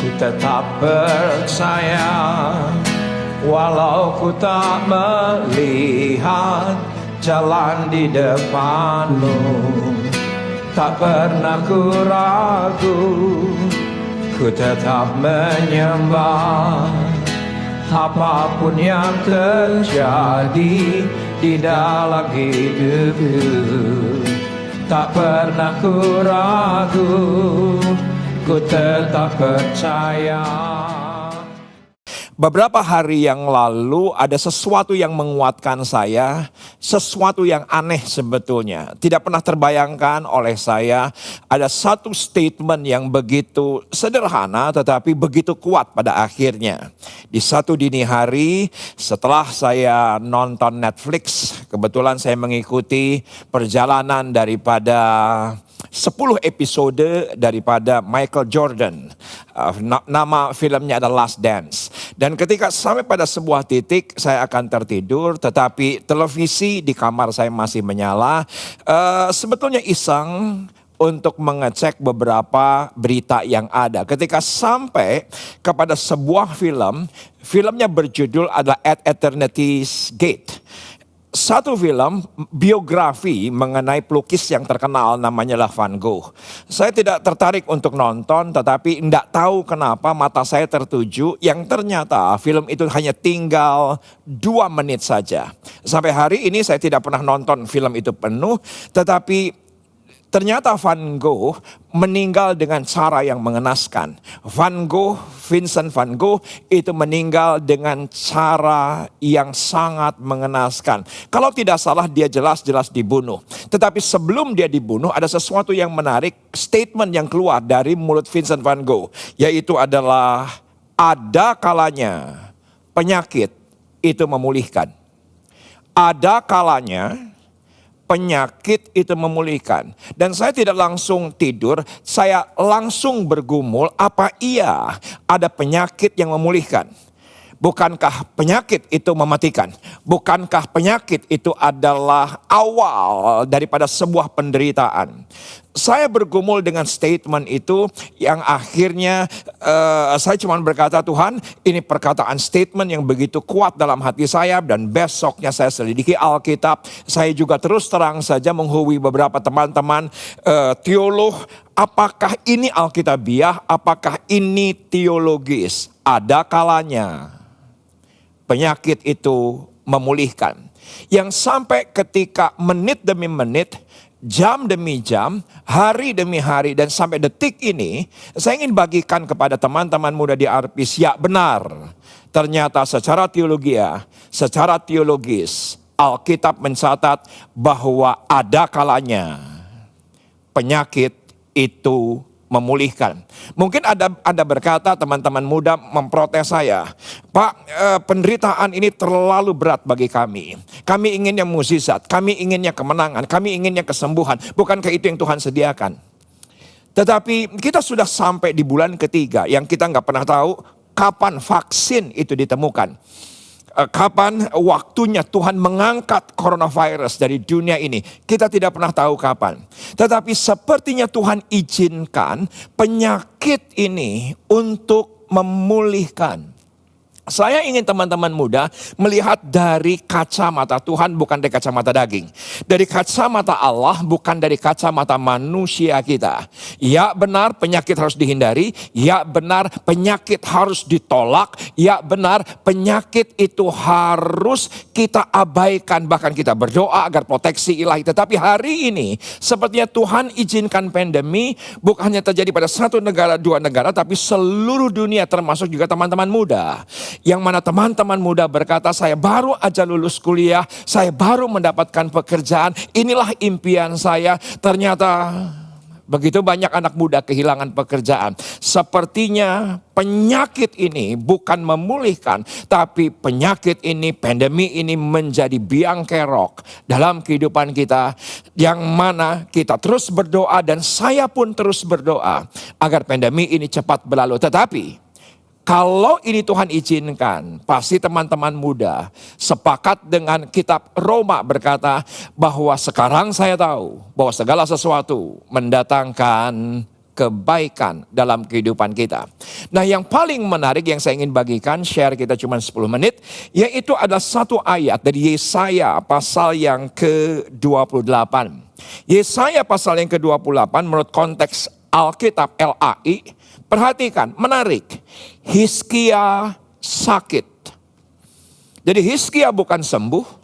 ku tetap percaya, walau ku tak melihat jalan di depanmu. Tak pernah ku ragu, ku tetap menyembah. Apapun yang terjadi di dalam hidupku, tak pernah ku ragu, ku tetap percaya. Beberapa hari yang lalu ada sesuatu yang menguatkan saya, sesuatu yang aneh sebetulnya. Tidak pernah terbayangkan oleh saya, ada satu statement yang begitu sederhana tetapi begitu kuat pada akhirnya. Di satu dini hari setelah saya nonton Netflix, kebetulan saya mengikuti perjalanan daripada 10 episode daripada Michael Jordan. Nama filmnya adalah Last Dance. Dan ketika sampai pada sebuah titik saya akan tertidur, tetapi televisi di kamar saya masih menyala. Sebetulnya iseng untuk mengecek beberapa berita yang ada. Ketika sampai kepada sebuah filmnya berjudul adalah At Eternity's Gate. Satu film biografi mengenai pelukis yang terkenal namanya Van Gogh. Saya tidak tertarik untuk nonton, tetapi tidak tahu kenapa mata saya tertuju yang ternyata film itu hanya tinggal 2 menit saja. Sampai hari ini saya tidak pernah nonton film itu penuh, tetapi ternyata Van Gogh meninggal dengan cara yang mengenaskan. Vincent van Gogh itu meninggal dengan cara yang sangat mengenaskan. Kalau tidak salah dia jelas-jelas dibunuh. Tetapi sebelum dia dibunuh ada sesuatu yang menarik, statement yang keluar dari mulut Vincent van Gogh. Yaitu adalah ada kalanya penyakit itu memulihkan. Ada kalanya penyakit itu memulihkan. Dan saya tidak langsung tidur, saya langsung bergumul, apa iya ada penyakit yang memulihkan? Bukankah penyakit itu mematikan? Bukankah penyakit itu adalah awal daripada sebuah penderitaan? Saya bergumul dengan statement itu yang akhirnya saya cuma berkata, Tuhan, ini perkataan statement yang begitu kuat dalam hati saya. Dan besoknya saya selidiki Alkitab. Saya juga terus terang saja menghubungi beberapa teman-teman teolog. Apakah ini Alkitabiah? Apakah ini teologis? Ada kalanya penyakit itu memulihkan. Yang sampai ketika menit demi menit, jam demi jam, hari demi hari, dan sampai detik ini, saya ingin bagikan kepada teman-teman muda di Arpis, ya benar. Ternyata secara teologis, Alkitab mencatat bahwa ada kalanya penyakit itu memulihkan. Mungkin Anda berkata, teman-teman muda memprotes saya, Pak, penderitaan ini terlalu berat bagi kami. Kami inginnya mukjizat, kami inginnya kemenangan, kami inginnya kesembuhan. Bukankah itu yang Tuhan sediakan? Tetapi kita sudah sampai di bulan ketiga yang kita nggak pernah tahu kapan vaksin itu ditemukan. Kapan waktunya Tuhan mengangkat coronavirus dari dunia ini. Kita tidak pernah tahu kapan. Tetapi sepertinya Tuhan izinkan penyakit ini untuk memulihkan. Saya ingin teman-teman muda melihat dari kacamata Tuhan, bukan dari kacamata daging. Dari kacamata Allah, bukan dari kacamata manusia kita. Ya benar penyakit harus dihindari. Ya benar penyakit harus ditolak. Ya benar penyakit itu harus kita abaikan. Bahkan kita berdoa agar proteksi ilahi. Tetapi hari ini sepertinya Tuhan izinkan pandemi bukan hanya terjadi pada 1 negara, 2 negara. Tapi seluruh dunia termasuk juga teman-teman muda. Yang mana teman-teman muda berkata, saya baru aja lulus kuliah, saya baru mendapatkan pekerjaan, inilah impian saya. Ternyata begitu banyak anak muda kehilangan pekerjaan. Sepertinya penyakit ini bukan memulihkan, tapi penyakit ini, pandemi ini menjadi biang kerok dalam kehidupan kita. Yang mana kita terus berdoa dan saya pun terus berdoa agar pandemi ini cepat berlalu. Tetapi kalau ini Tuhan izinkan, pasti teman-teman muda sepakat dengan kitab Roma berkata bahwa sekarang saya tahu bahwa segala sesuatu mendatangkan kebaikan dalam kehidupan kita. Nah, yang paling menarik yang saya ingin bagikan, share kita cuma 10 menit, yaitu ada satu ayat dari Yesaya pasal yang ke-28. Yesaya pasal yang ke-28 menurut konteks Alkitab LAI, perhatikan, menarik. Hizkia sakit. Jadi Hizkia bukan sembuh,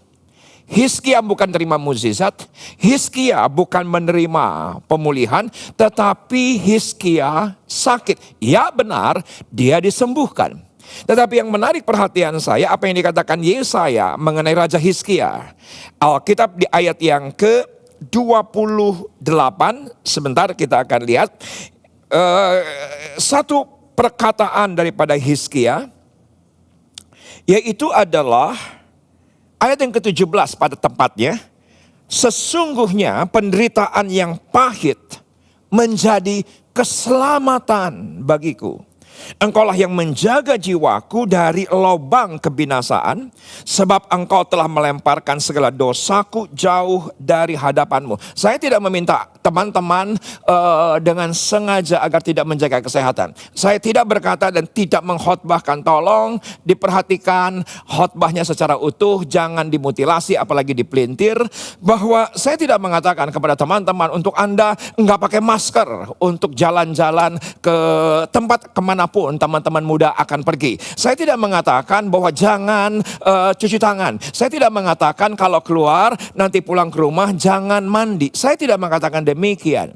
Hizkia bukan terima mukjizat, Hizkia bukan menerima pemulihan, tetapi Hizkia sakit. Ya benar, dia disembuhkan. Tetapi yang menarik perhatian saya, apa yang dikatakan Yesaya mengenai Raja Hizkia. Alkitab di ayat yang ke-28, sebentar kita akan lihat. Satu perkataan daripada Hizkia, yaitu adalah ayat yang ke-17 pada tempatnya, sesungguhnya penderitaan yang pahit menjadi keselamatan bagiku. Engkaulah yang menjaga jiwaku dari lubang kebinasaan, sebab engkau telah melemparkan segala dosaku jauh dari hadapanmu. Saya tidak meminta teman-teman dengan sengaja agar tidak menjaga kesehatan. Saya tidak berkata dan tidak mengkhotbahkan, tolong diperhatikan khotbahnya secara utuh, jangan dimutilasi apalagi dipelintir. Bahwa saya tidak mengatakan kepada teman-teman untuk Anda enggak pakai masker untuk jalan-jalan ke tempat kemanapun teman-teman muda akan pergi. Saya tidak mengatakan bahwa jangan cuci tangan. Saya tidak mengatakan kalau keluar nanti pulang ke rumah jangan mandi. Saya tidak mengatakan demikian.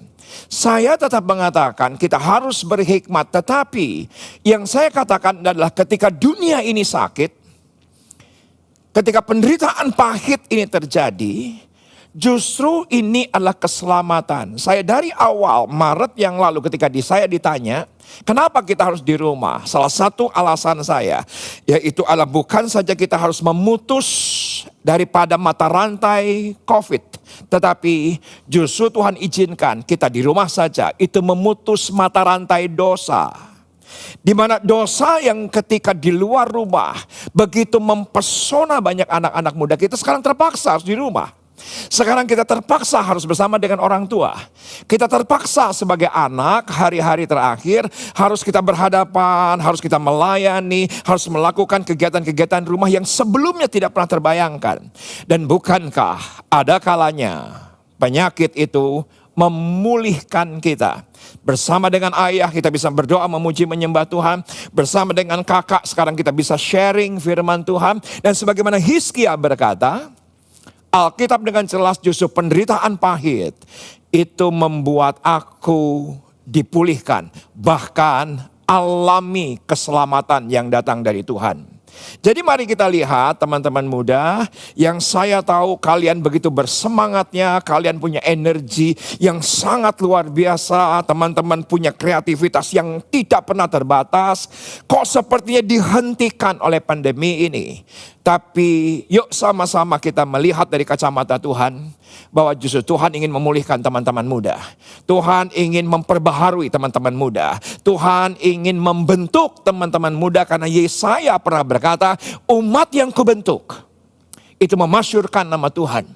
Saya tetap mengatakan kita harus berhikmat. Tetapi yang saya katakan adalah ketika dunia ini sakit, ketika penderitaan pahit ini terjadi, justru ini adalah keselamatan. Saya dari awal Maret yang lalu ketika saya ditanya, kenapa kita harus di rumah? Salah satu alasan saya, yaitu adalah bukan saja kita harus memutus daripada mata rantai COVID. Tetapi justru Tuhan izinkan kita di rumah saja, itu memutus mata rantai dosa. Di mana dosa yang ketika di luar rumah, begitu mempesona banyak anak-anak muda kita sekarang terpaksa harus di rumah. Sekarang kita terpaksa harus bersama dengan orang tua. Kita terpaksa sebagai anak hari-hari terakhir harus kita berhadapan, harus kita melayani, harus melakukan kegiatan-kegiatan rumah yang sebelumnya tidak pernah terbayangkan. Dan bukankah ada kalanya penyakit itu memulihkan kita. Bersama dengan ayah kita bisa berdoa memuji menyembah Tuhan. Bersama dengan kakak sekarang kita bisa sharing firman Tuhan. Dan sebagaimana Hizkia berkata, Alkitab dengan jelas justru penderitaan pahit itu membuat aku dipulihkan. Bahkan alami keselamatan yang datang dari Tuhan. Jadi mari kita lihat teman-teman muda, yang saya tahu kalian begitu bersemangatnya, kalian punya energi yang sangat luar biasa, teman-teman punya kreativitas yang tidak pernah terbatas, kok sepertinya dihentikan oleh pandemi ini. Tapi yuk sama-sama kita melihat dari kacamata Tuhan, bahwa justru Tuhan ingin memulihkan teman-teman muda. Tuhan ingin memperbaharui teman-teman muda. Tuhan ingin membentuk teman-teman muda, karena Yesaya pernah berkata, umat yang kubentuk itu memasyurkan nama Tuhan.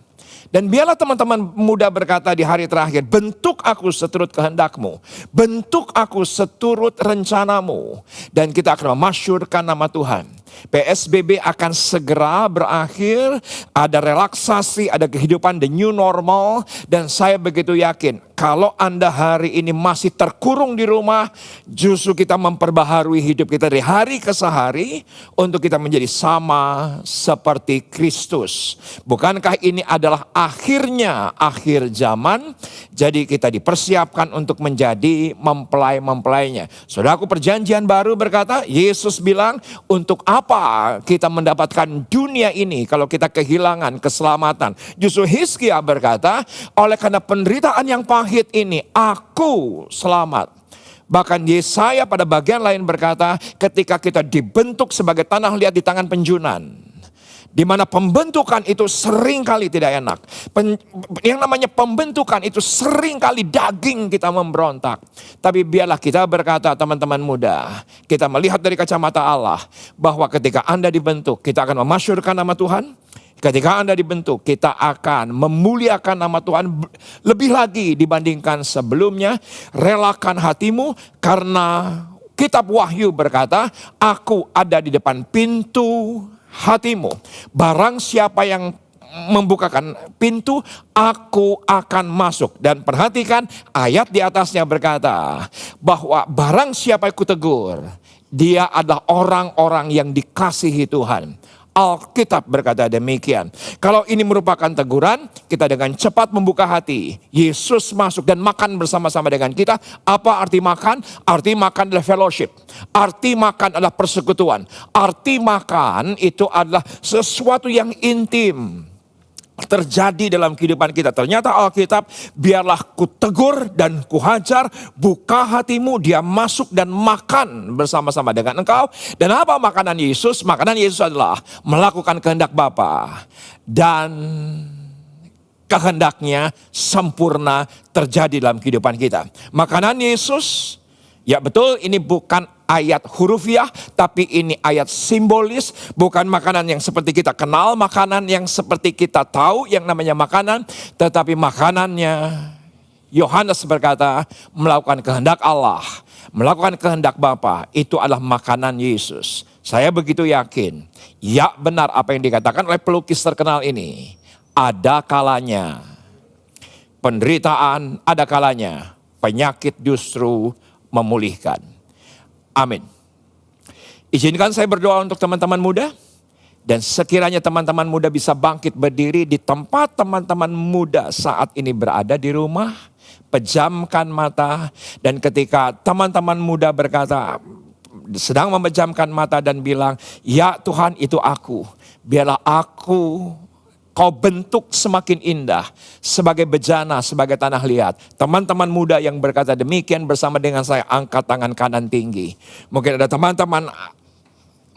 Dan biarlah teman-teman muda berkata di hari terakhir, bentuk aku seturut kehendakmu, bentuk aku seturut rencanamu, dan kita akan memasyurkan nama Tuhan. PSBB akan segera berakhir, ada relaksasi, ada kehidupan the new normal, dan saya begitu yakin kalau Anda hari ini masih terkurung di rumah, justru kita memperbaharui hidup kita dari hari ke hari untuk kita menjadi sama seperti Kristus. Bukankah ini adalah akhirnya akhir zaman? Jadi kita dipersiapkan untuk menjadi mempelai-mempelainya. Saudaraku, perjanjian baru berkata, Yesus bilang, untuk apa kita mendapatkan dunia ini kalau kita kehilangan keselamatan? Justru Hizkia berkata, oleh karena penderitaan yang pahit ini, aku selamat. Bahkan Yesaya pada bagian lain berkata, ketika kita dibentuk sebagai tanah liat di tangan penjunan, di mana pembentukan itu seringkali tidak enak. Yang namanya pembentukan itu seringkali daging kita memberontak. Tapi biarlah kita berkata, teman-teman muda, kita melihat dari kacamata Allah, bahwa ketika Anda dibentuk, kita akan memasyurkan nama Tuhan. Ketika Anda dibentuk, kita akan memuliakan nama Tuhan lebih lagi dibandingkan sebelumnya. Relakan hatimu, karena kitab Wahyu berkata, aku ada di depan pintu hatimu. Barang siapa yang membukakan pintu, aku akan masuk. Dan perhatikan ayat di atasnya berkata bahwa barang siapa yang kutegur, dia adalah orang-orang yang dikasihi Tuhan. Alkitab berkata demikian. Kalau ini merupakan teguran, kita dengan cepat membuka hati. Yesus masuk dan makan bersama-sama dengan kita. Apa arti makan? Arti makan adalah fellowship. Arti makan adalah persekutuan. Arti makan itu adalah sesuatu yang intim terjadi dalam kehidupan kita. Ternyata Alkitab, biarlah ku tegur dan ku hajar, buka hatimu, dia masuk dan makan bersama-sama dengan engkau. Dan apa makanan Yesus? Makanan Yesus adalah melakukan kehendak Bapa, dan kehendaknya sempurna terjadi dalam kehidupan kita. Makanan Yesus, ya betul, ini bukan ayat hurufiah, tapi ini ayat simbolis. Bukan makanan yang seperti kita kenal, makanan yang seperti kita tahu yang namanya makanan, tetapi makanannya, Yohanes berkata, melakukan kehendak Allah, melakukan kehendak Bapa, itu adalah makanan Yesus. Saya begitu yakin, ya benar apa yang dikatakan oleh pelukis terkenal ini. Ada kalanya penderitaan, ada kalanya penyakit justru memulihkan. Amin. Izinkan saya berdoa untuk teman-teman muda. Dan sekiranya teman-teman muda bisa bangkit berdiri di tempat teman-teman muda saat ini berada di rumah. Pejamkan mata. Dan ketika teman-teman muda berkata, sedang memejamkan mata dan bilang, ya Tuhan, itu aku. Biarlah aku Kau bentuk semakin indah sebagai bejana, sebagai tanah liat. Teman-teman muda yang berkata demikian bersama dengan saya, angkat tangan kanan tinggi. Mungkin ada teman-teman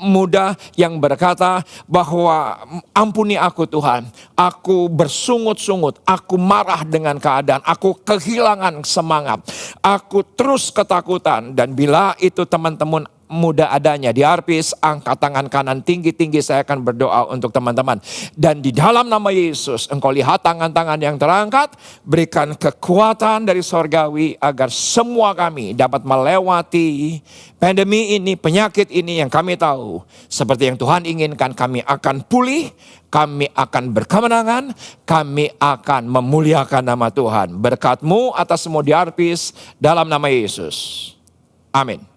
muda yang berkata bahwa ampuni aku Tuhan, aku bersungut-sungut, aku marah dengan keadaan, aku kehilangan semangat, aku terus ketakutan. Dan bila itu teman-teman muda adanya di Arpis, angkat tangan kanan tinggi-tinggi, saya akan berdoa untuk teman-teman. Dan di dalam nama Yesus, engkau lihat tangan-tangan yang terangkat, berikan kekuatan dari sorgawi agar semua kami dapat melewati pandemi ini, penyakit ini yang kami tahu. Seperti yang Tuhan inginkan, kami akan pulih, kami akan berkemenangan, kami akan memuliakan nama Tuhan. Berkat-Mu atas semua di Arpis, dalam nama Yesus. Amin.